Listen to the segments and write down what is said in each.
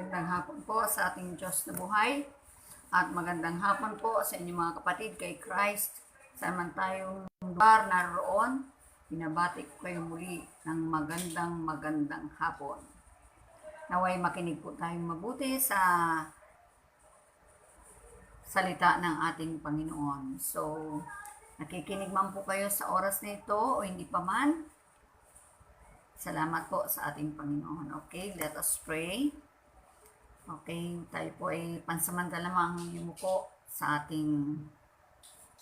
Magandang hapon po sa ating Diyos na buhay at magandang hapon po sa inyong mga kapatid kay Christ. Saan man tayong lugar naroon, binabati ko kayo muli ng magandang hapon. Naway makinig po tayong mabuti sa salita ng ating Panginoon. So, nakikinig man po kayo sa oras na ito o hindi pa man, salamat po sa ating Panginoon. Okay, let us pray. Okay, tayo po ay pansamantala lamang yumuko sa ating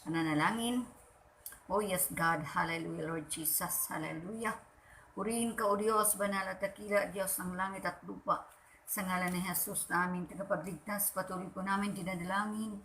pananalangin. Oh yes, God, hallelujah, Lord Jesus, hallelujah. Purihin ka, O Diyos, banal at dakila, Diyos ng langit at lupa. Sa ngalan ni Jesus na aming tagapagligtas, patuloy po namin dinadalangin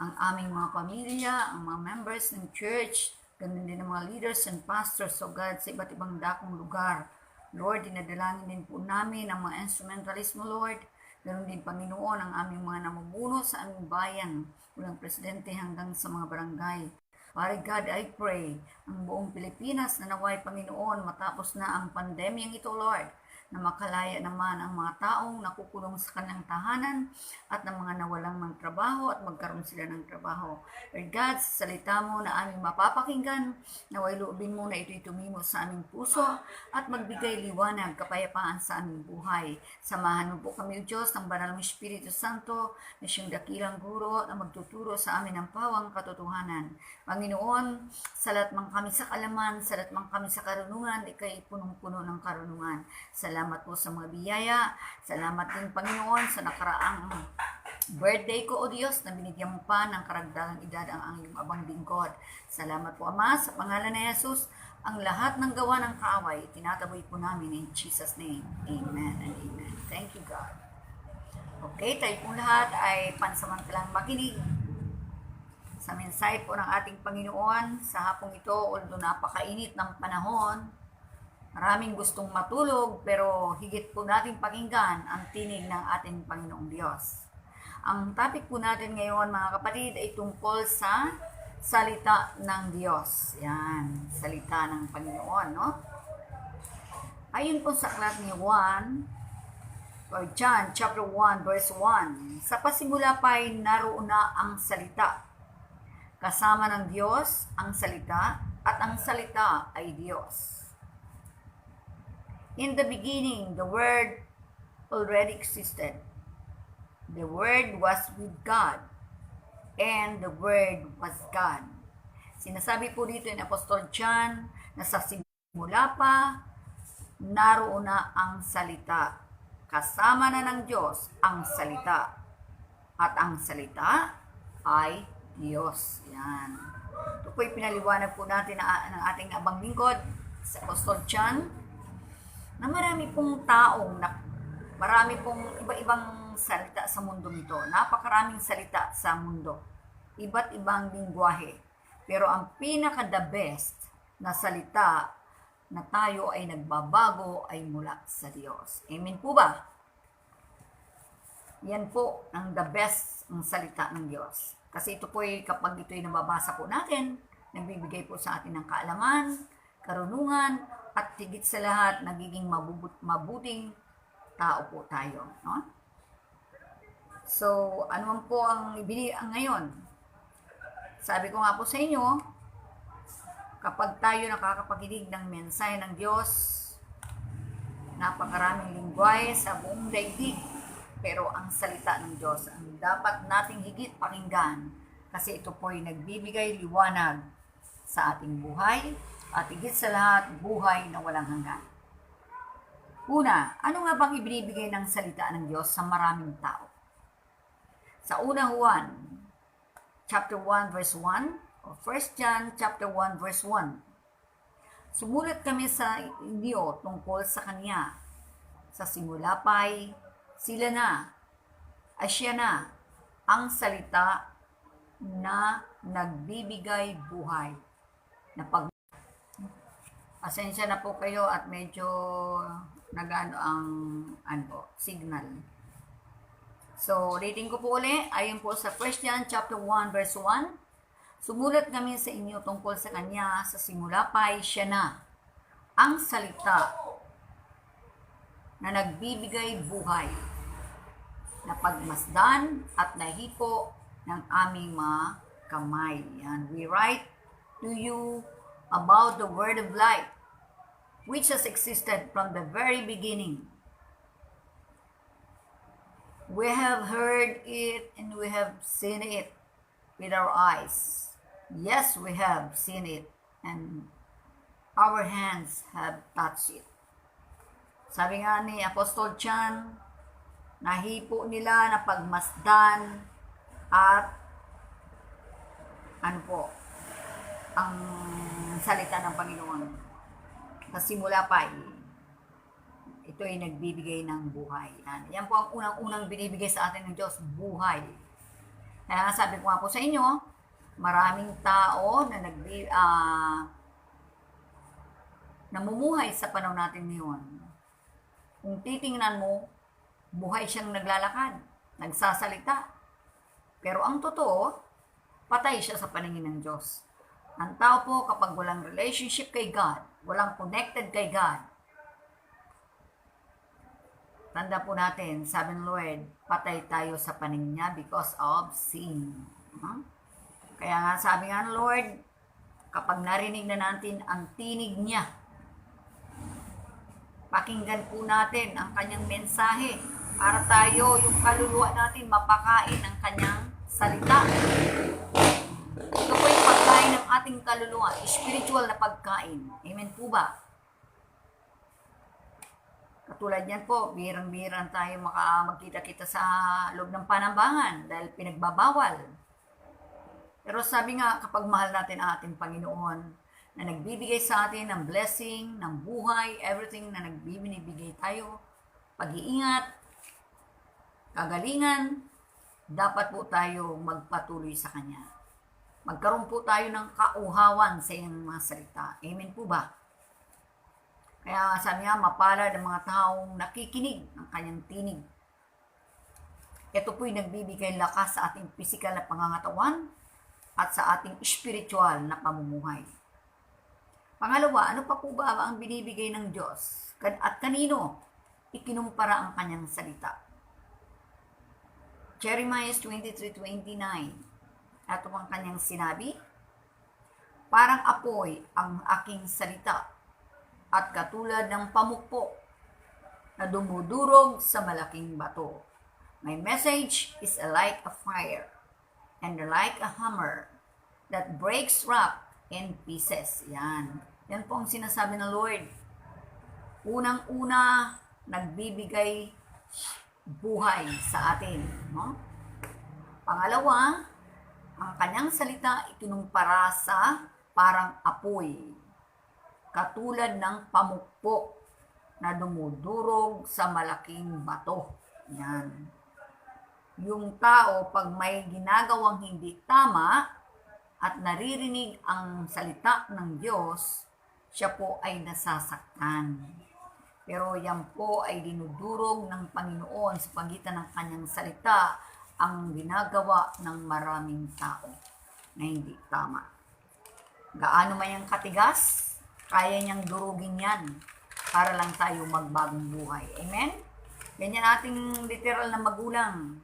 ang aming mga pamilya, ang mga members ng church, ganun din ang mga leaders and pastors, so God, sa iba't ibang dakong lugar. Lord, dinadalangin din po namin ang mga instrumentalismo, Lord. Ganun din, Panginoon, ang aming mga namumuno sa aming bayan, mulang presidente hanggang sa mga barangay. Pare God, I pray, ang buong Pilipinas na naway, Panginoon, matapos na ang pandemyang ito, Lord, na makalaya naman ang mga taong nakukulong sa kanilang tahanan at ng mga nawalang ng trabaho at magkaroon sila ng trabaho. Lord God, sa salita mo na aming mapapakinggan, naway loobin mo na ito'y tumimo sa aming puso at magbigay liwanag, kapayapaan sa aming buhay. Samahan mo po kami, O Diyos, ng banal mong Espiritu Santo na siyang dakilang guro na magtuturo sa amin ng pawang katotohanan. Panginoon, salat man kami sa kalaman, salat man kami sa karunungan, ikay punong-puno ng karunungan. Salamat po sa mga biyaya. Salamat din, Panginoon, sa nakaraang birthday ko, O Diyos, na binigyan mo pa ng karagdagang edad ang iyong abang lingkod. Salamat po, Ama, sa pangalan ni Jesus, ang lahat ng gawa ng kaaway, tinataboy po namin in Jesus' name. Amen and amen. Thank you, God. Okay, tayo pong lahat ay pansamantalang makinig sa mensahe po ng ating Panginoon sa hapong ito, although napakainit ng panahon. Maraming gustong matulog, pero higit po natin pakinggan ang tinig ng ating Panginoong Diyos. Ang topic po natin ngayon, mga kapatid, ay tungkol sa salita ng Diyos. Yan, salita ng Panginoon, no? Ayon po sa aklat ni John chapter 1, verse 1, sa pasimula pa ay naroon na ang salita. Kasama ng Diyos ang salita, at ang salita ay Diyos. In the beginning, the Word already existed. The Word was with God, and the Word was God. Sinasabi po dito ni Apostol John na sa simula pa, naroon na ang salita. Kasama na ng Diyos ang salita. At ang salita ay Diyos. Yan. Ito po'y pinaliwanag po natin ng ating abang lingkod sa Apostol John, na marami pong taong, marami pong iba-ibang salita sa mundo nito. Napakaraming salita sa mundo. Iba't ibang lingwahe. Pero ang pinaka-the best na salita na tayo ay nagbabago ay mula sa Diyos. Amen po ba? Yan po ang the best ng salita ng Diyos. Kasi ito po ay kapag ito ay nababasa po natin, nagbibigay po sa atin ng kaalaman, karunungan, at higit sa lahat, nagiging mabuting tao po tayo. No? So, ano man po ang ngayon? Sabi ko nga po sa inyo, kapag tayo nakakapakinig ng mensahe ng Diyos, napakaraming lingwahe sa buong daigdig, pero ang salita ng Diyos ang dapat nating higit pakinggan kasi ito po ay nagbibigay liwanag sa ating buhay at higit sa lahat, buhay na walang hanggan. Una, ano nga bang ibinibigay ng salita ng Diyos sa maraming tao? Sa unang Juan, chapter 1, verse 1, o 1 John, chapter 1, verse 1, sumulat kami sa inyo tungkol sa Kanya. Sa simula pa'y sila na, ay siya na, ang salita na nagbibigay buhay. Asensya na po kayo at medyo nagano ang signal. So, reading ko po ulit, ayon po sa 1 John chapter 1 verse 1. Sumulat kami sa inyo tungkol sa Kanya, sa simula pa'y siya na, ang salita na nagbibigay buhay. napagmasdan at nahipo ng aming mga kamay. Yan. We write to you about the word of life, which has existed from the very beginning. We have heard it and we have seen it with our eyes. Yes, we have seen it and our hands have touched it. Sabi nga ni Apostol Chan, nahipo nila, napagmasdan, at ano po, ang salita ng Panginoon. Sa simula pa, ito ay nagbibigay ng buhay. Yan po ang unang-unang binibigay sa atin ng Diyos, buhay. Kaya sabi ko nga po sa inyo, maraming tao na namumuhay sa panahon natin ngayon. Kung titingnan mo, buhay siyang naglalakad, nagsasalita. Pero ang totoo, patay siya sa paningin ng Diyos. Ang tao po kapag walang relationship kay God, walang connected kay God, tanda po natin, sabi ng Lord, patay tayo sa paningin niya because of sin. Kaya nga sabi nga ng Lord, kapag narinig na natin ang tinig niya, pakinggan po natin ang kanyang mensahe para tayo, yung kaluluwa natin, mapakain ng kanyang salita. Ito po yung pagkain ng ating kaluluwa, spiritual na pagkain. Amen po ba? Katulad yan po, birang-birang tayo magkita-kita sa loob ng panambangan dahil pinagbabawal. Pero sabi nga, kapag mahal natin ang ating Panginoon, na nagbibigay sa atin ng blessing, ng buhay, everything na nagbibigay tayo, pag-iingat, kagalingan, dapat po tayo magpatuloy sa Kanya. Magkaroon po tayo ng kauhawan sa iyong mga salita. Amen po ba? Kaya sabi nga, mapalad ang mga taong nakikinig ng Kanyang tinig. Ito po'y nagbibigay lakas sa ating pisikal na pangangatawan at sa ating spiritual na pamumuhay. Pangalawa, ano pa po ba ang binibigay ng Diyos? At kanino ikinumpara ang Kanyang salita? Jeremiah 23:29. Ito ang Kanyang sinabi, parang apoy ang aking salita at katulad ng pamukpok na dumudurog sa malaking bato. My message is like a fire and like a hammer that breaks rock in pieces. Yan. Yan po ang sinasabi ng Lord. Unang-una, nagbibigay buhay sa atin. No? Pangalawa, ang kanyang salita ikinumpara sa parang apoy. Katulad ng pamukpok na dumudurog sa malaking bato. Yan. Yung tao, pag may ginagawang hindi tama, at naririnig ang salita ng Diyos, siya po ay nasasaktan. Pero yan po ay dinudurog ng Panginoon sa pagitan ng kanyang salita ang ginagawa ng maraming tao na hindi tama. Gaano man yung katigas, kaya niyang durugin yan para lang tayo magbagong buhay. Amen? Ganyan ating literal na magulang.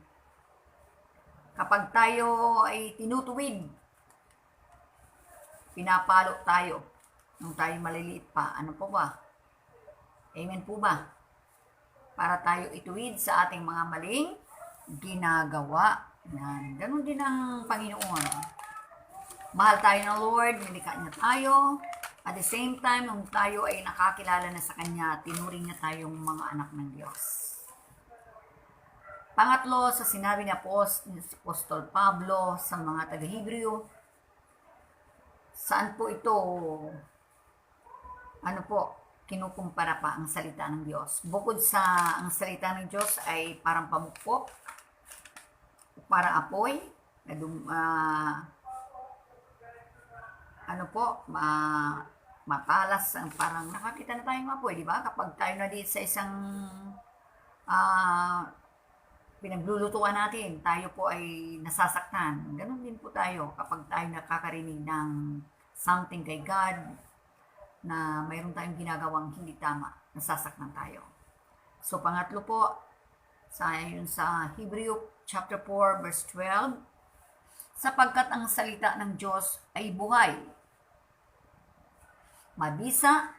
Kapag tayo ay tinutuwid, pinapalo tayo nung tayo maliliit pa. Ano po ba? Amen po ba? Para tayo ituwid sa ating mga maling ginagawa. Yan. Ganun din ang Panginoon. Mahal tayo ng Lord, nilikha niya tayo. At the same time, nung tayo ay nakakilala na sa Kanya, tinuring niya tayong mga anak ng Diyos. Pangatlo, sa sinabi ni Apostol Pablo sa mga taga-Hebreo, saan po ito, kinukumpara pa ang salita ng Diyos. Bukod sa ang salita ng Diyos ay parang pamukpok, parang apoy, matalas, parang nakakita na tayong apoy, di ba? Kapag tayo na di sa isang pinaglulutuan natin, tayo po ay nasasaktan. Ganon din po tayo kapag tayo nakakarinig ng something kay God na mayroon tayong ginagawang hindi tama, nasasaktan tayo. So, pangatlo po, Yun sa Hebrew chapter 4 verse 12, sapagkat ang salita ng Diyos ay buhay, mabisa,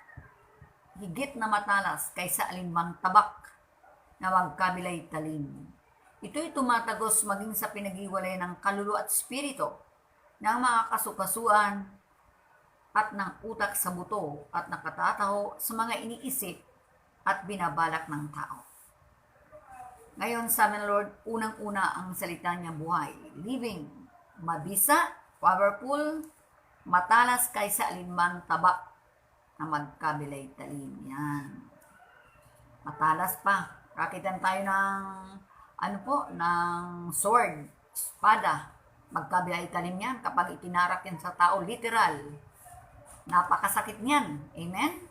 higit na matalas kaysa alinmang tabak na magkabilay talim. Ito'y tumatagos maging sa pinag-iwalay ng kaluluwa at espiritu, ng mga kasukasuan at ng utak sa buto at nakatataho sa mga iniisip at binabalak ng tao. Ngayon, sabi ng Lord, unang-una ang salita niya buhay, living, mabisa, powerful, matalas kaysa alinmang tabak na magkabilay talim. Yan. Matalas pa. Rakitan tayo ng ng sword, espada. Magkabilay talim yan kapag itinarak yan sa tao, literal. Napakasakit niyan. Amen?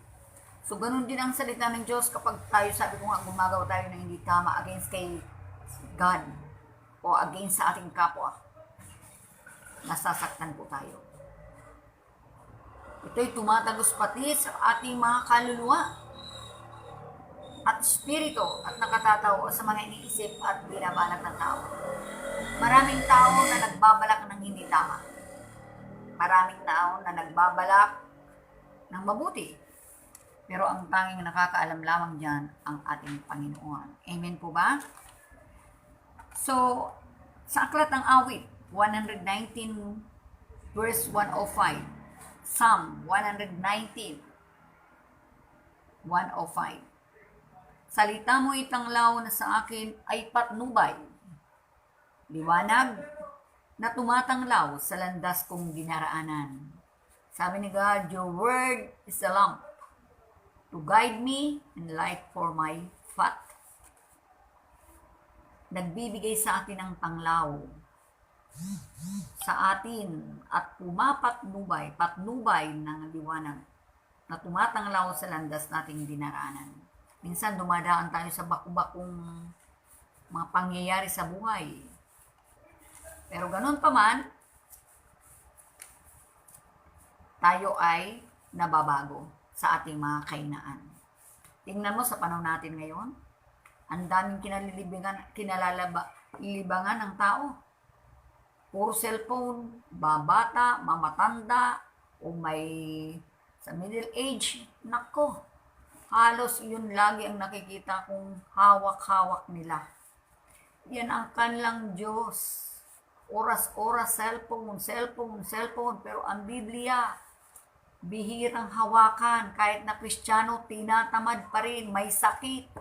So, ganun din ang salita ng Diyos kapag tayo, sabi ko nga, gumagawa tayo ng hindi tama against kay God o against sa ating kapwa. Nasasaktan po tayo. Ito'y tumatagos pati sa ating mga kaluluwa at espiritu at nakatatawa sa mga iniisip at binabalak ng tao. Maraming tao na nagbabalak ng hindi tama. Maraming tao na nagbabalak ng mabuti. Pero ang tanging nakakaalam lamang dyan ang ating Panginoon. Amen po ba? So, sa Aklat ng Awit, 119 verse 105. Psalm 119, 105. Salita mo itanglaw na sa akin ay patnubay, liwanag na tumatanglaw sa landas kong dinaraanan. Sabi ni God, your word is a lamp to guide me and light for my path. Nagbibigay sa atin ng panglaw sa atin at patnubay ng liwanag na tumatanglaw sa landas nating dinaraanan. Minsan dumadaan tayo sa baku-bakong mga pangyayari sa buhay. Pero ganun pa man, tayo ay nababago sa ating mga kainaan. Tingnan mo sa panahon natin ngayon, ang daming kinalalibangan ng tao. Puro cellphone, babata, mamatanda, o may sa middle age, nako. Halos yun lagi ang nakikita kong hawak-hawak nila. Yan ang kanilang Diyos. Oras-oras, cellphone. Pero ang Biblia, bihirang hawakan. Kahit na Kristiyano, tinatamad pa rin. May sakit.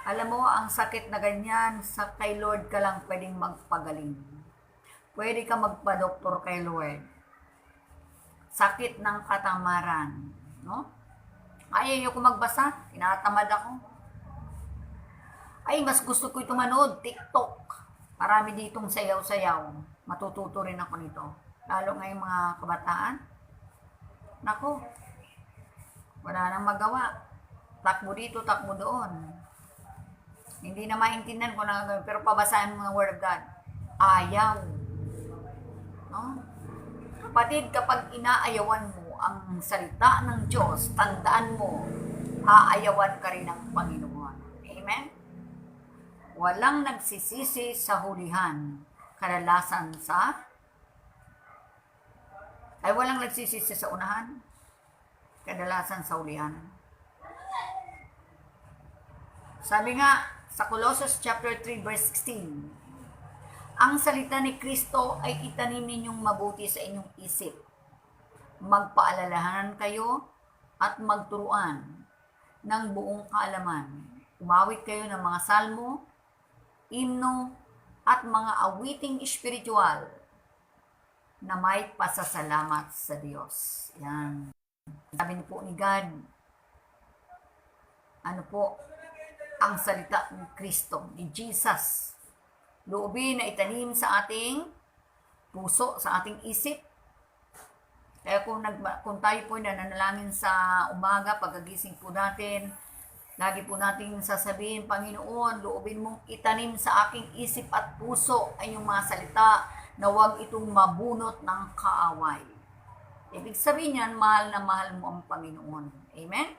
Alam mo, ang sakit na ganyan, sa kay Lord ka lang pwedeng magpagaling. Pwede ka magpa-doktor kay Lord. Sakit ng katamaran. No? Ayaw ko magbasa. Tinatamad ako. Ay, mas gusto ko ito manood. TikTok. Marami ditong sayaw-sayaw. Matututo rin ako nito. Lalo ngayong mga kabataan. Nako, wala nang magawa. Takbo dito, takbo doon. Hindi na maintindihan ko na gagawin. Pero pabasahin mo ng Word of God. Ayaw. No? Kapatid, kapag inaayawan mo ang salita ng Diyos, tandaan mo, aayawan ka rin ng Panginoon. Amen? Walang nagsisisi sa hulihan. Walang nagsisisi sa unahan. Kadalasan sa hulihan. Sabi nga, sa Colossus chapter 3 verse 16, ang salita ni Kristo ay itanim ninyong mabuti sa inyong isip. Magpaalalahanan kayo at magturuan ng buong kaalaman. Umawit kayo ng mga salmo, himno, at mga awiting espiritual na may pasasalamat sa Diyos. Yan. Sabi po ni God, ang salita ni Kristo, ni Jesus, loobin na itanim sa ating puso, sa ating isip. Kaya kung tayo po nananalangin sa umaga, pagkagising po natin, lagi po natin sasabihin, Panginoon, loobin mong itanim sa aking isip at puso ay yung mga salita na huwag itong mabunot ng kaaway. Ibig sabihin yan, mahal na mahal mo ang Panginoon. Amen?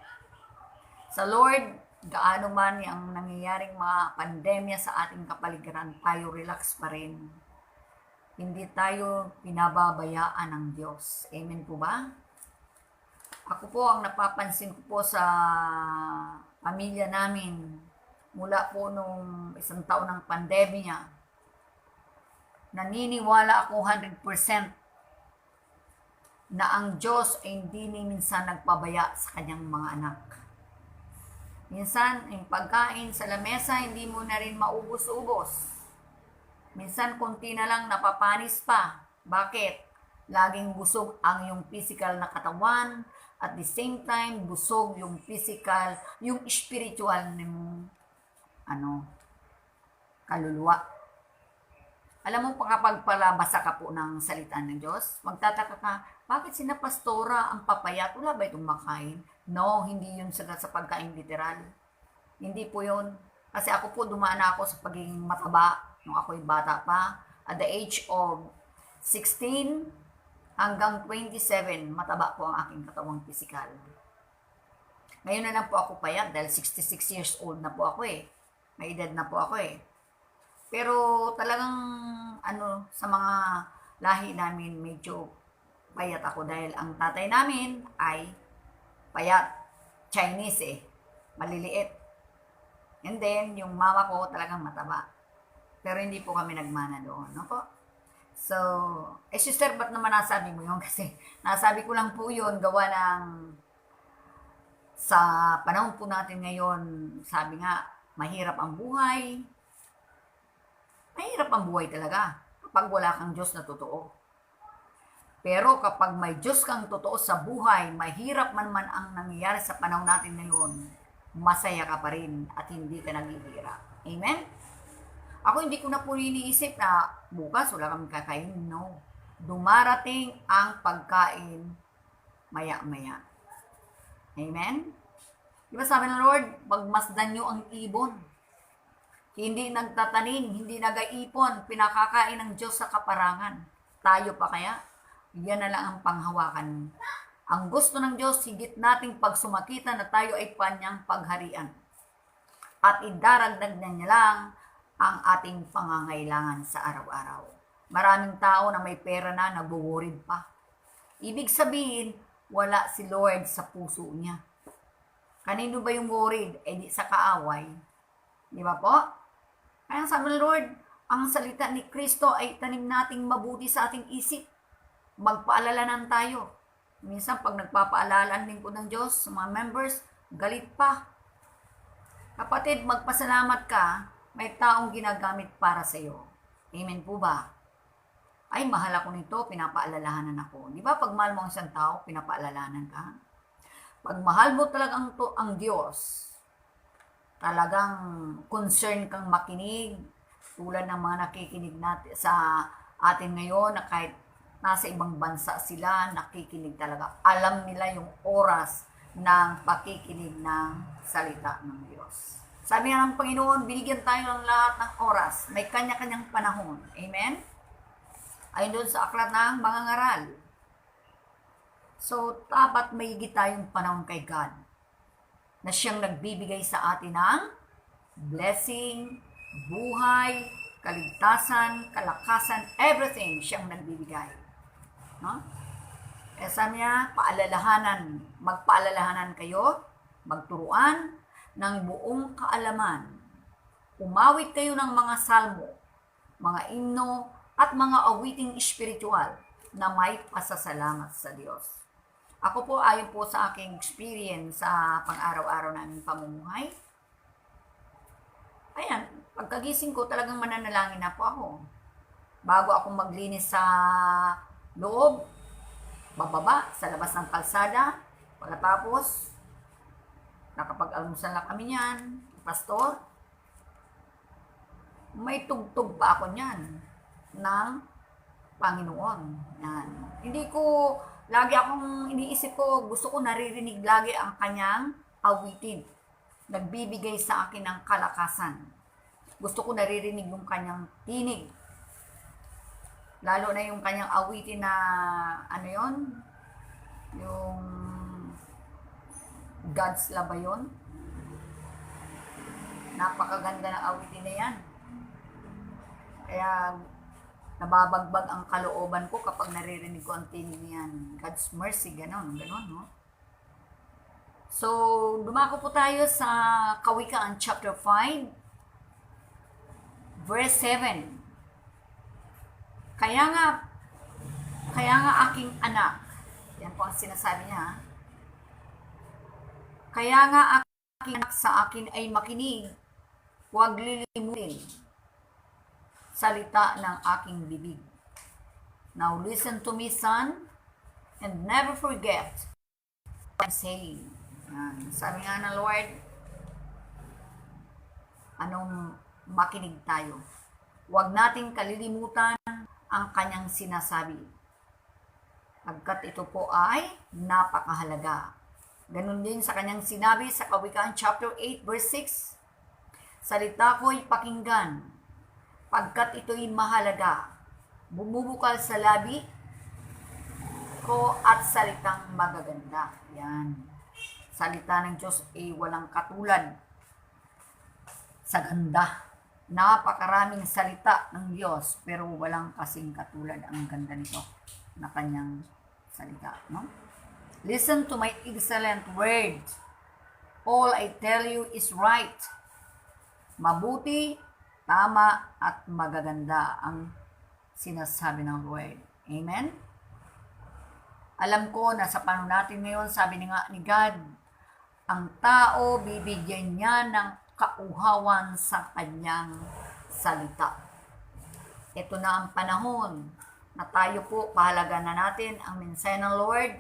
Sa Lord, gaano man ang nangyayaring mga pandemya sa ating kapaligiran, tayo relax pa rin. Hindi tayo pinababayaan ng Diyos. Amen po ba? Ako po, ang napapansin ko po sa pamilya namin, mula po nung isang taon ng pandemya, naniniwala ako 100% na ang Diyos ay hindi ni minsan nagpabaya sa kanyang mga anak. Minsan, yung pagkain sa lamesa, hindi mo na rin maubos-ubos. Minsan, konti na lang napapanis pa. Bakit? Laging busog ang yung physical na katawan, at the same time, busog yung physical, yung spiritual ng kaluluwa. Alam mo, kapag palabasa ka po ng salita ng Diyos, magtataka ka, bakit sina pastora ang papayat? Wala ba itong makain? No, hindi yun sa pagkain literal. Hindi po yun. Kasi ako po, dumaan ako sa pagiging mataba nung ako'y bata pa. At the age of 16 hanggang 27, mataba po ang aking katawang pisikal. Ngayon na lang po ako payat dahil 66 years old na po ako eh. May edad na po ako eh. Pero talagang sa mga lahi namin medyo payat ako dahil ang tatay namin ay payat, Chinese eh, maliliit. And then yung mama ko talagang mataba. Pero hindi po kami nagmana doon, no po? So, sister, ba't naman nasabi mo yun? Kasi nasabi ko lang po yun, gawa ng sa panahon po natin ngayon, sabi nga, mahirap ang buhay. Mahirap ang buhay talaga kapag wala kang Diyos na totoo. Pero kapag may Diyos kang totoo sa buhay, mahirap man ang nangyayari sa panahon natin ngayon, masaya ka pa rin at hindi ka naghihirap. Amen? Ako hindi ko na po iniisip na bukas wala kami kakainin. No. Dumarating ang pagkain maya-maya. Amen? Diba sabi ng Lord, magmasdan nyo ang ibon. Hindi nagtatanim, hindi nag-aipon, pinakakain ng Diyos sa kaparangan. Tayo pa kaya? Yan na lang ang panghawakan. Ang gusto ng Diyos, higit nating pagsumakita na tayo ay kanyang pagharian. At idaragdag na niya lang ang ating pangangailangan sa araw-araw. Maraming tao na may pera na, nagwo-worried pa. Ibig sabihin, wala si Lord sa puso niya. Kanino ba yung worried? Di sa kaaway. Di ba po? Kaya sabi ng Lord, ang salita ni Kristo ay tanim nating mabuti sa ating isip. Magpaalalanan tayo. Minsan pag nagpapaalalanan din po ng Diyos sa mga members, galit pa. Kapatid, magpasalamat ka, may taong ginagamit para sa iyo. Amen po ba? Ay, mahal ako nito, pinapaalalahanan ako. Di ba pag mahal mo ang isang tao, pinapaalalanan ka? Pag mahal mo talagang ang Diyos, talagang concern kang makinig, tulad ng mga nakikinig natin sa atin ngayon na kahit nasa ibang bansa sila, nakikinig talaga. Alam nila yung oras ng pakikinig ng salita ng Diyos. Sabi nga ng Panginoon, binigyan tayo ng lahat ng oras. May kanya-kanyang panahon. Amen? Ayun doon sa aklat ng mga ngaral. So, dapat maigit tayong panahon kay God na siyang nagbibigay sa atin ng blessing, buhay, kaligtasan, kalakasan, everything siyang nagbibigay. No? Kaya sabi niya, magpaalalahanan kayo, magturuan ng buong kaalaman. Umawit kayo ng mga salmo, mga himno, at mga awiting espiritual na may pasasalamat sa Diyos. Ako po, ayon po sa aking experience sa pang-araw-araw naming pamumuhay, ayan, pagkagising ko talagang mananalangin na po ako. Bago ako maglinis sa loob, bababa sa labas ng kalsada, pagkatapos, nakapag-almusal na kami niyan, pastor, may tugtog pa ako niyan ng Panginoon. Yan. Hindi ko, lagi akong iniisip ko, gusto ko naririnig lagi ang kanyang awitin. Nagbibigay sa akin ng kalakasan. Gusto ko naririnig yung kanyang tinig. Lalo na yung kanyang awitin na, ano yon, yung God's Love ba yun? Napakaganda ng awitin na yan. Kaya nababagbag ang kalooban ko kapag naririnig ko ang tinig niyan. God's mercy, ganon, no? So, dumako po tayo sa Kawikaan chapter 5, verse 7. Kaya nga aking anak, yan po ang sinasabi niya, kaya nga aking anak sa akin ay makinig, huwag lilimutin salita ng aking bibig. Now listen to me, son, and never forget what I'm saying. Yan. Sabi nga ng Lord, makinig tayo. Huwag nating kalilimutan ang kanyang sinasabi. Pagkat ito po ay napakahalaga. Ganun din sa kanyang sinabi sa Kawikaan chapter 8 verse 6. Salita ko'y pakinggan, pagkat ito'y mahalaga. Bumubukal sa labi ko at salitang magaganda. Yan. Salita ng Diyos ay walang katulad sa ganda. Napakaraming salita ng Diyos, pero walang kasing katulad ang ganda nito na kanyang salita, no? Listen to my excellent words. All I tell you is right. Mabuti, tama, at magaganda ang sinasabi ng Lord. Amen? Alam ko na sa panahon natin ngayon, sabi nga ni God, ang tao bibigyan niya ng kauhawan sa kanyang salita. Ito na ang panahon na tayo po, pahalaga na natin ang mensahe ng Lord.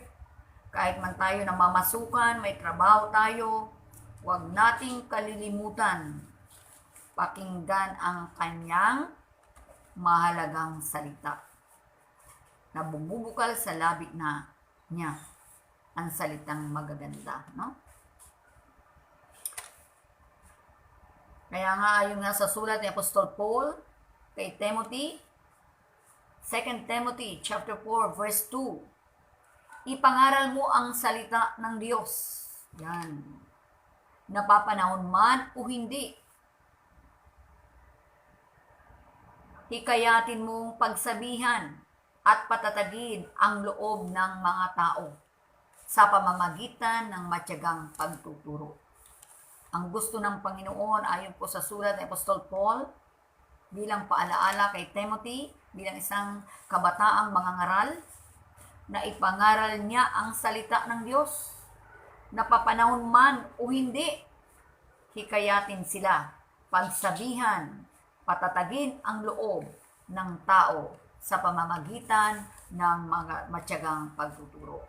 Kahit man tayo namamasukan, may trabaho tayo, huwag nating kalilimutan pakinggan ang kanyang mahalagang salita na bumubukal sa labi na niya ang salitang magaganda, no? Kaya nga, yung nasa sulat ni Apostol Paul kay Timothy, 2 Timothy chapter 4 verse 2, ipangaral mo ang salita ng Diyos. Yan. Napapanahon man o hindi. Hikayatin mong pagsabihan at patatagin ang loob ng mga tao sa pamamagitan ng matyagang pagtuturo. Ang gusto ng Panginoon ayon po sa sulat ni Apostol Paul bilang paalaala kay Timothy, bilang isang kabataang mangangaral, na ipangaral niya ang salita ng Diyos. Napapanahon man o hindi, hikayatin sila, pagsabihan, patatagin ang loob ng tao sa pamamagitan ng mga matyagang pagtuturo.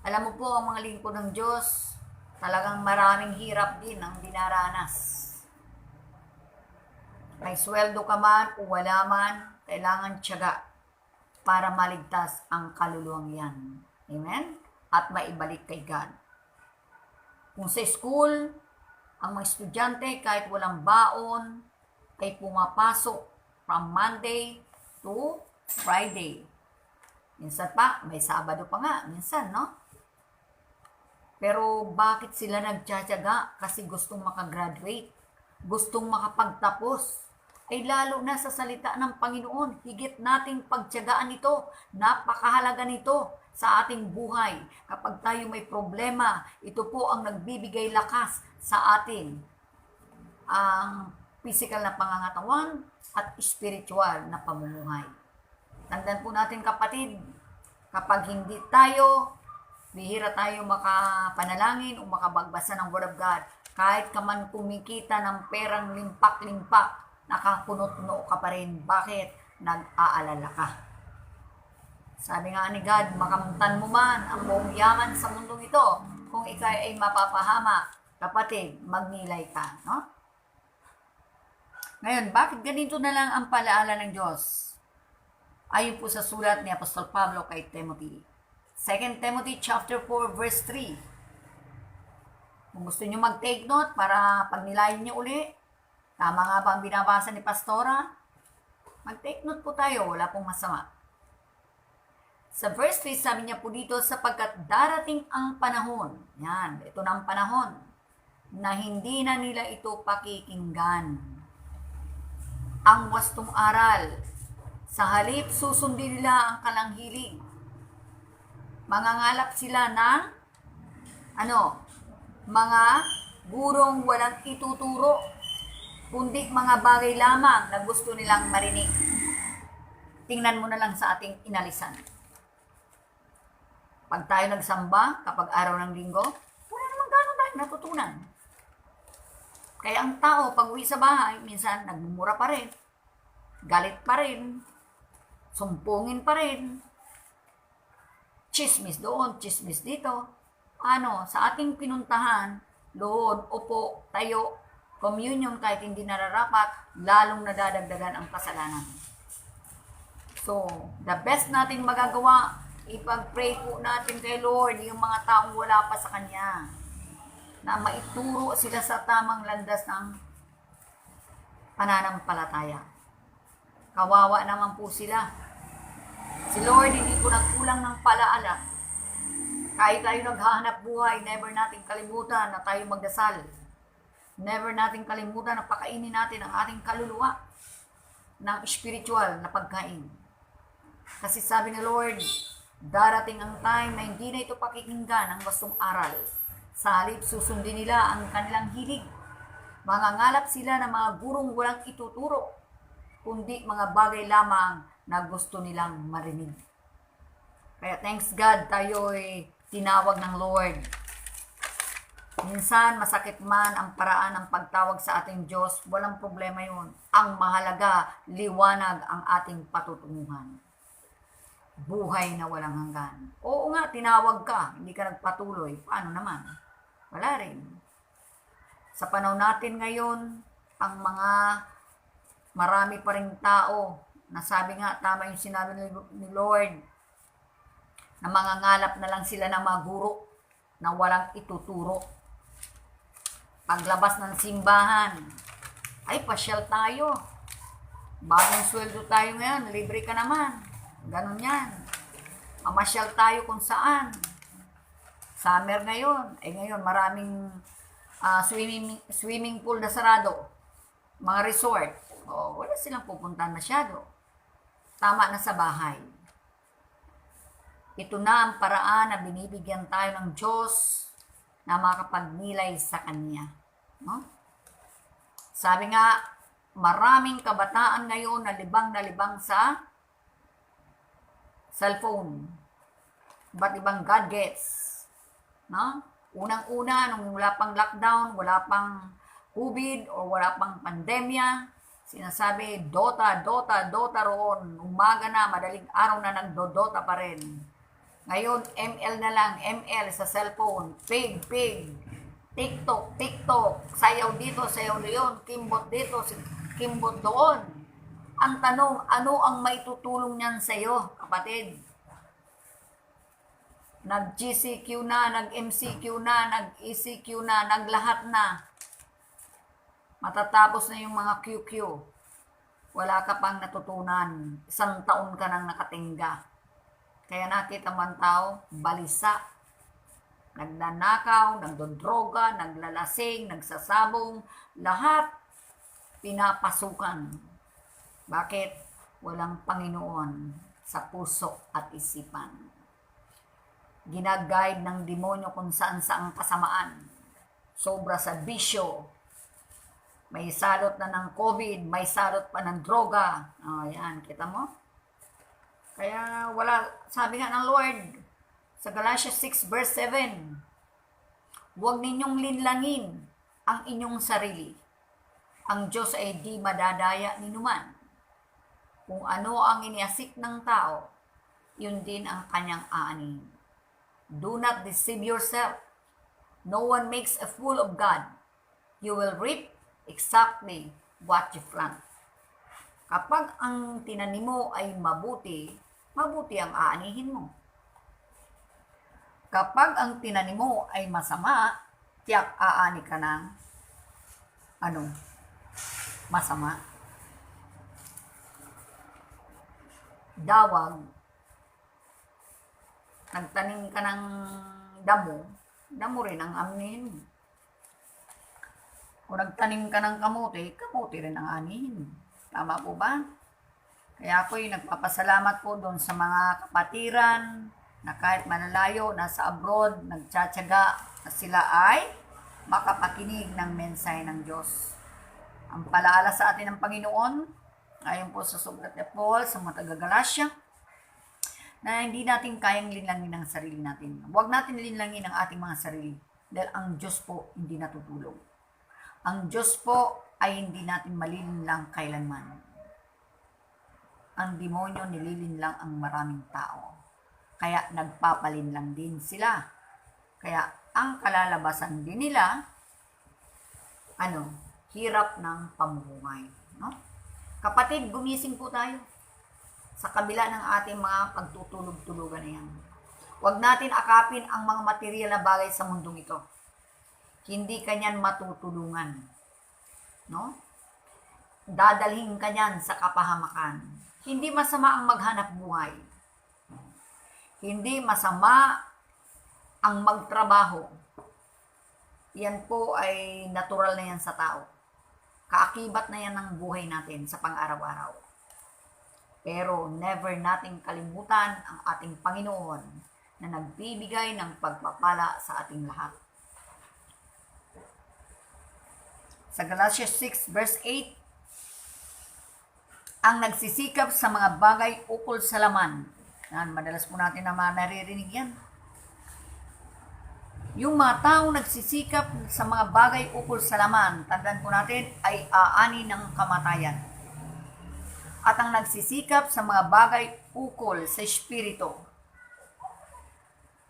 Alam mo po, ang mga lingkod ng Diyos, talagang maraming hirap din ang dinaranas. May sweldo ka man o wala man, kailangan tiyaga para maligtas ang kaluluwang yan. Amen? At maibalik kay God. Kung sa school, ang mga estudyante kahit walang baon, ay pumapasok from Monday to Friday. Minsan pa, may Sabado pa nga, minsan, no? Pero bakit sila nagtsatsaga? Kasi gustong makagraduate, gustong makapagtapos. Ay lalo na sa salita ng Panginoon, higit nating pagtsagaan ito. Napakahalaga nito sa ating buhay. Kapag tayo may problema, ito po ang nagbibigay lakas sa atin. Ang physical na pangangatawan at spiritual na pamumuhay. Tandaan po natin, kapatid, kapag hindi tayo, bihira tayo makapanalangin o makabagbasa ng Word of God, kahit ka man kumikita ng perang limpak-limpak, nakapunot-no ka pa rin. Bakit? Nag-aalala ka. Sabi nga ni God, makamtan mo man ang buong yaman sa mundong ito, kung ikaw ay mapapahama, kapatid, magnilay ka, no? Ngayon, bakit ganito na lang ang palaala ng Diyos? Ayon po sa sulat ni Apostol Pablo kay Timothy. 2 Timothy chapter 4 verse 3. Kung gusto nyo mag-take note para pagnilayan nyo uli, tama nga ba ang binabasa ni Pastora? Mag-take note po tayo, wala pong masama. Sa verse 3, sabi niya po dito, sapagkat darating ang panahon. Yan, ito na ang panahon. na hindi na nila ito pakikinggan. Ang wastong aral, sa halip susundin nila ang kalanghiling. Mangangalap sila ng mga gurong walang ituturo, kundi mga bagay lamang na gusto nilang marinig. Tingnan mo na lang sa ating inalisan. Pag tayo nagsamba, kapag araw ng linggo, wala namang gano'n tayo natutunan. Kaya ang tao, pag uwi sa bahay, minsan nagmumura pa rin, galit pa rin, sumpungin pa rin, chismis doon, chismis dito. Sa ating pinuntahan, lood, upo, tayo, communion kahit hindi nararapat, lalong nadadagdagan ang kasalanan. So, the best natin magagawa, ipag-pray po natin kay Lord yung mga taong wala pa sa Kanya, na maituro sila sa tamang landas ng pananampalataya. Kawawa naman po sila. Si Lord hindi po nagkulang ng palaala. Kahit tayo naghahanap buhay, never natin kalimutan na tayo magdasal. Never natin kalimutan na pakainin natin ang ating kaluluwa ng spiritual na pagkain. Kasi sabi ni Lord, darating ang time na hindi na ito pakikinggan ang wastong aral. Sa halip susundin nila ang kanilang hilig. Mangangalap sila ng mga gurong walang ituturo, kundi mga bagay lamang na gusto nilang marinig. Kaya thanks God, tayo ay tinawag ng Lord. Minsan, masakit man ang paraan ng pagtawag sa ating Diyos, walang problema yun. Ang mahalaga, liwanag ang ating patutunguhan. Buhay na walang hanggan. Oo nga, tinawag ka, hindi ka nagpatuloy. Paano naman? Wala rin. Sa panahon natin ngayon, ang mga marami pa ring tao, nasabi nga, tama yung sinabi ni Lord, na mangangalap na lang sila ng mga guro na walang ituturo. Paglabas ng simbahan, ay pasyal tayo. Bagong sweldo tayo ngayon, libre ka naman. Ganun yan. Mamasyal tayo kung saan. Summer ngayon. Ngayon maraming swimming pool na sarado. Mga resort. Wala silang pupuntahan masyado. Tama na sa bahay. Ito na ang paraan na binibigyan tayo ng Diyos na makapagnilay sa Kanya. No? Sabi nga, maraming kabataan ngayon na libang sa cellphone. Iba't ibang gadgets. No? Unang-una, nung wala pang lockdown, wala pang COVID, o wala pang pandemya, sinasabi, Dota roon. Umaga na, madaling araw na nagdodota pa rin. Ngayon, ML na lang, ML sa cellphone. Pig. TikTok. Sayaw dito, sayaw doon. Kimbot dito, kimbot doon. Ang tanong, ano ang maitutulong niyan sa iyo, kapatid? Nag-GCQ na, nag-MCQ na, nag-ECQ na, naglahat na. Matatapos na yung mga QQ. Wala ka pang natutunan. 1 taon ka nang nakatingga. Kaya nakita man tao, balisa. Nagnanakaw, nagdodroga, naglalasing, nagsasabong, lahat pinapasukan. Bakit? Walang Panginoon sa puso at isipan. Ginaguide ng demonyo kung saan kasamaan. Sobra sa bisyo. May salot na ng COVID, may salot pa ng droga. Yan, kita mo? Kaya wala, sabi nga ng Lord, sa Galatians 6 verse 7, huwag ninyong linlangin ang inyong sarili. Ang Diyos ay di madadaya ninuman. Kung ano ang iniasik ng tao, yun din ang kanyang aanin. Do not deceive yourself. No one makes a fool of God. You will reap exactly what you plant. Kapag ang tinanim mo ay mabuti, mabuti ang aanihin mo. Kapag ang tinanim mo ay masama, tiyak aani ka ng masama. Dawag, nagtanim ka ng damo rin ang amnin mo. Kung nagtanim ka ng kamote, kamote rin ang anihin. Tama po ba? Kaya ako'y nagpapasalamat po doon sa mga kapatiran na kahit malalayo, nasa abroad, nagtsatsaga na sila ay makapakinig ng mensahe ng Diyos. Ang palaala sa atin ng Panginoon, ayon po sa sulat ni Paul sa mga taga-Galasya, na hindi natin kayang linlangin ang sarili natin. Huwag natin linlangin ang ating mga sarili dahil ang Diyos po hindi natutulog. Ang Diyos po ay hindi natin malilinlang kailanman. Ang demonyo nililinlang ang maraming tao. Kaya nagpapalinlang din sila. Kaya ang kalalabasan din nila, hirap ng pamumuhay. No? Kapatid, gumising po tayo sa kabila ng ating mga pagtutulog-tulugan na yan. Huwag natin akapin ang mga material na bagay sa mundong ito. Hindi kanyan matutulungan. No? Dadalhin kanyan sa kapahamakan. Hindi masama ang maghanap buhay. Hindi masama ang magtrabaho. Yan po ay natural na yan sa tao. Kaakibat na yan ng buhay natin sa pang-araw-araw. Pero never nating kalimutan ang ating Panginoon na nagbibigay ng pagpapala sa ating lahat. Sa Galatians 6 verse 8, ang nagsisikap sa mga bagay ukol sa laman. Yan, madalas po natin na naririnig yan. Yung mga taong nagsisikap sa mga bagay ukol sa laman, tandaan po natin, ay aani ng kamatayan. At ang nagsisikap sa mga bagay ukol sa espiritu,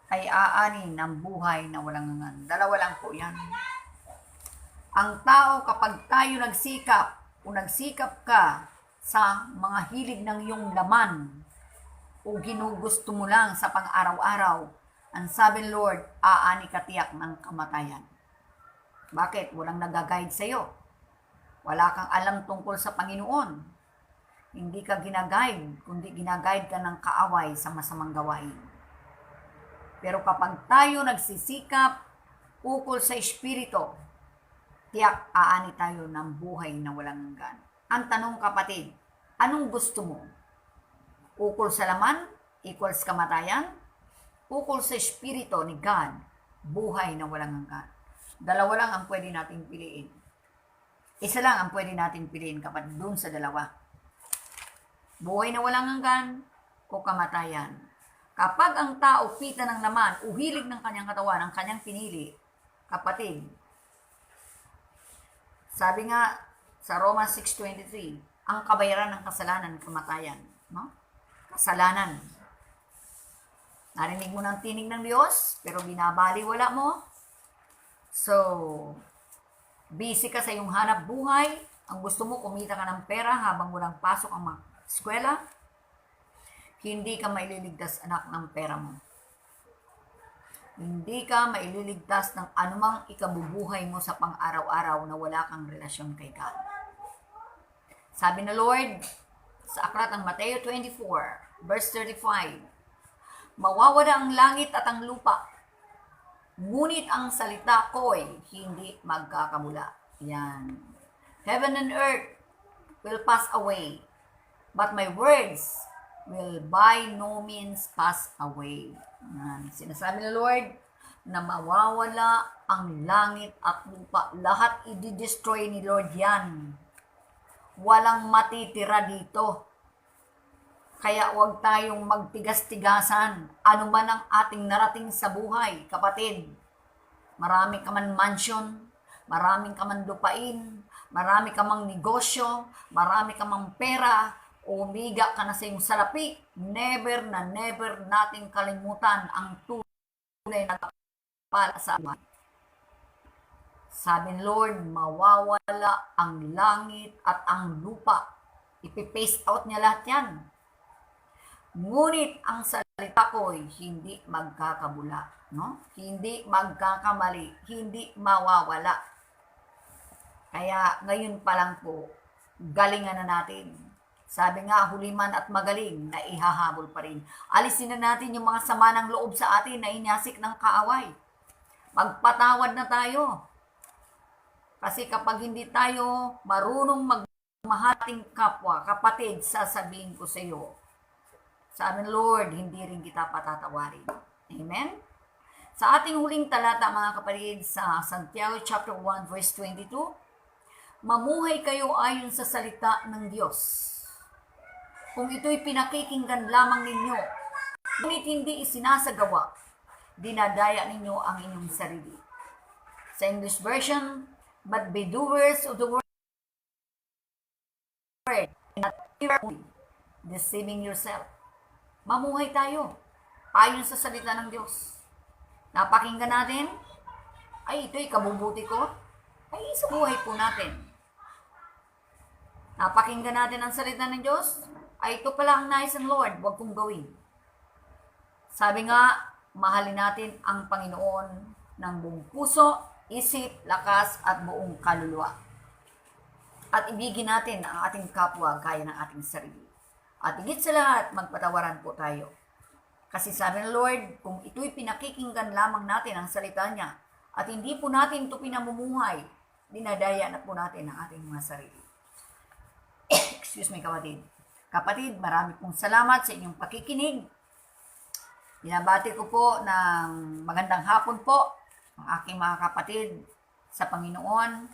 ay aani ng buhay na walang hanggan. Dalawa lang po yan. Ang tao, kapag tayo nagsikap, o nagsikap ka sa mga hilig ng iyong laman o ginugusto mo lang sa pang-araw-araw, ang sabi ng Lord, aani ka tiyak ng kamatayan. Bakit? Walang nag-guide sa iyo. Wala kang alam tungkol sa Panginoon. Hindi ka ginaguide, kundi ginaguide ka ng kaaway sa masamang gawain. Pero kapag tayo nagsisikap ukol sa espiritu, tiyak aani tayo ng buhay na walang hanggan. Ang tanong, kapatid, anong gusto mo? Ukol sa laman, equals kamatayan? Ukol sa espiritu ni God, buhay na walang hanggan. Dalawa lang ang pwede nating piliin. Isa lang ang pwede nating piliin, kapatid, doon sa dalawa. Buhay na walang hanggan o kamatayan. Kapag ang tao pita ng laman, uhilig ng kanyang katawan, ang kanyang pinili, kapatid, sabi nga sa Romans 6:23, ang kabayaran ng kasalanan, kamatayan. No? Kasalanan. Narinig mo ng tinig ng Diyos, pero binabaliwala mo. So, busy ka sa iyong hanap buhay. Ang gusto mo, kumita ka ng pera habang walang pasok ang mga eskwela. Hindi ka maililigtas, anak, ng pera mo. Hindi ka maililigtas ng anumang ikabubuhay mo sa pang-araw-araw na wala kang relasyon kay God. Sabi na Lord, sa aklat ng Mateo 24, verse 35, mawawala ang langit at ang lupa, ngunit ang salita ko'y hindi magkakamula. Yan. Heaven and earth will pass away, but my words will by no means pass away. Yan. Sinasabi ng Lord na mawawala ang langit at lupa. Lahat i-destroy ni Lord yan. Walang matitira dito. Kaya huwag tayong magtigas-tigasan. Ano man ang ating narating sa buhay, kapatid. Marami ka man mansion, marami ka man lupain, marami ka mang negosyo, marami ka mang pera, umiga ka na sa iyong salapi, never na never nating kalimutan ang tunay na pala sa buhay. Sabi ng Lord, mawawala ang langit at ang lupa. Ipipace out niya lahat yan. Ngunit ang salita ko'y hindi magkakabula. No? Hindi magkakamali. Hindi mawawala. Kaya ngayon pa lang po, galingan na natin. Sabi nga, huli man at magaling na ihahabol pa rin. Alisin na natin yung mga sama ng loob sa atin na inyasik ng kaaway. Magpatawad na tayo. Kasi kapag hindi tayo marunong magmahating kapwa, kapatid, sasabihin ko sa iyo, sabi ng Lord, hindi rin kita patatawarin. Amen? Sa ating huling talata, mga kapatid, sa Santiago chapter 1 verse 22, mamuhay kayo ayon sa salita ng Diyos. Kung ito'y pinakikinggan lamang ninyo, ngunit hindi isinasagawa, dinadaya ninyo ang inyong sarili. Sa English version, but be doers of the word and not hearers, deceiving yourself. Mamuhay tayo ayon sa salita ng Diyos. Napakinggan natin, ay ito'y kabubuti ko, ay sa buhay po natin. Napakinggan natin ang salita ng Diyos, ay ito pala ang nais ng Lord, huwag kong gawin. Sabi nga, mahalin natin ang Panginoon ng buong puso, isip, lakas at buong kaluluwa. At ibigin natin ang ating kapwa gaya ng ating sarili. At higit sa lahat, magpatawaran po tayo. Kasi sabi ng Lord, kung ito'y pinakikinggan lamang natin ang salita niya, at hindi po natin ito pinamumuhay, dinadaya na po natin ang ating mga sarili. Excuse me, kapatid. Kapatid, marami pong salamat sa inyong pakikinig. Binabati ko po ng magandang hapon po ang aking mga kapatid sa Panginoon.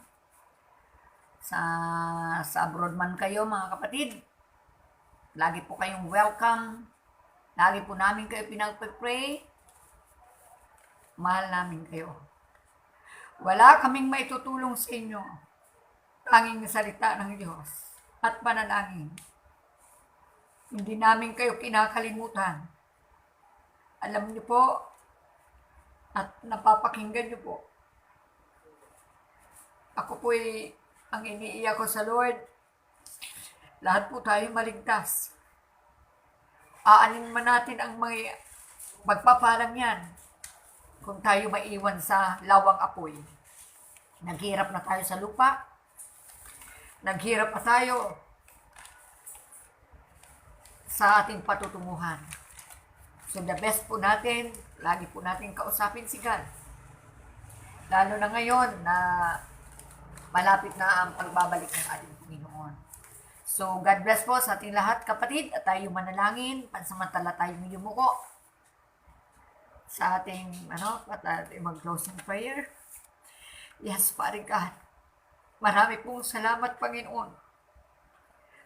Sa abroad man kayo, mga kapatid, lagi po kayong welcome. Lagi po namin kayo pinagpipray. Mahal namin kayo. Wala kaming maitutulong sa inyo. Tanging salita ng Diyos at panalangin. Hindi namin kayo kinakalimutan. Alam niyo po at napapakinggan niyo po. Ako po ang iniiyak ko sa Lord. Lahat po tayo maligtas. Aanin man natin ang mga pagpapalang yan kung tayo maiwan sa lawang apoy. Naghirap na tayo sa lupa. Naghirap pa tayo sa ating patutunguhan. So the best po natin, lagi po natin kausapin si God. Lalo na ngayon na malapit na ang pagbabalik ng ating Panginoon. So, God bless po sa ating lahat, kapatid, at tayo manalangin, pansamantala tayong yumuko sa ating, mag-closing prayer. Yes, Father God, marami pong salamat, Panginoon.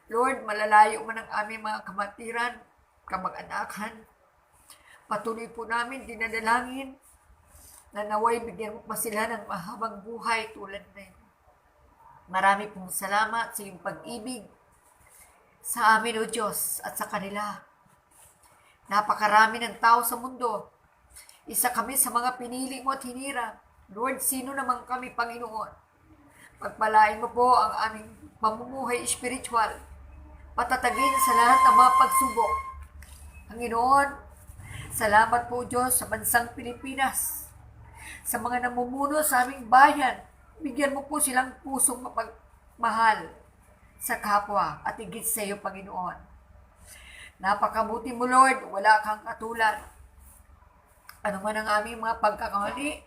Lord, malalayo man ang aming mga kamatiran, kamag-anakan. Patuloy po namin dinadalangin na naway bigyan mo pa sila ng mahabang buhay tulad na yun. Marami pong salamat sa iyong pag-ibig sa amin, O Diyos, at sa kanila. Napakarami ng tao sa mundo. Isa kami sa mga pinili mo at hinirang. Lord, sino naman kami, Panginoon? Pagpalain mo po ang aming pamumuhay espiritual. Patatagin sa lahat ng mga pagsubok. Panginoon, salamat po, Diyos, sa bansang Pilipinas. Sa mga namumuno sa aming bayan, bigyan mo po silang pusong mapagmahal sa kapwa at higit sa iyo, Panginoon. Napakabuti mo, Lord, wala kang katulad. Ano man ang aming mga pagkakamali,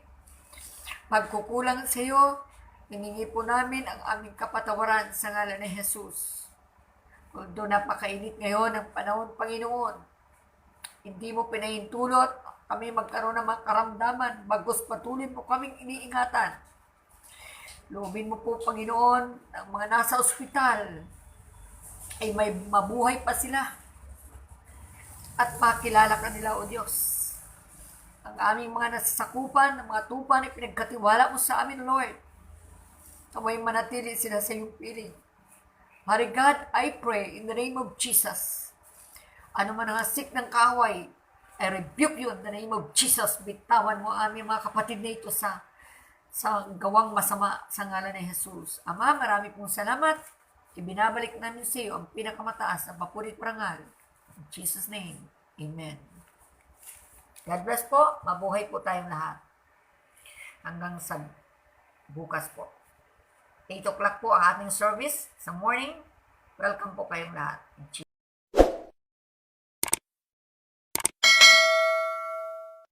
pagkukulang sa iyo, hiningi po namin ang aming kapatawaran sa ngalan ni Jesus. Although napakainit ngayon ang panahon, Panginoon, hindi mo pinahintulot kami magkaroon ng mga karamdaman, bagos patuloy mo kaming iniingatan. Loobin mo po, Panginoon, ang mga nasa ospital ay may mabuhay pa sila at makilala ka nila, O Diyos. Ang aming mga nasasakupan, ang mga tupa na pinagkatiwala mo sa amin, Lord, naway manatili sila sa iyong piling. Father God, I pray in the name of Jesus. Ano man ang asik ng kaaway, I rebuke you in the name of Jesus. Bitawan mo ang aming mga kapatid na ito sa gawang masama sa ngalan ni Jesus. Ama, marami pong salamat. Ibinabalik namin sa iyo ang pinakamataas na papurit parangal. In Jesus' name, Amen. God bless po. Mabuhay po tayong lahat. Hanggang sa bukas po. 8 o'clock po ang ating service sa morning. Welcome po kayong lahat.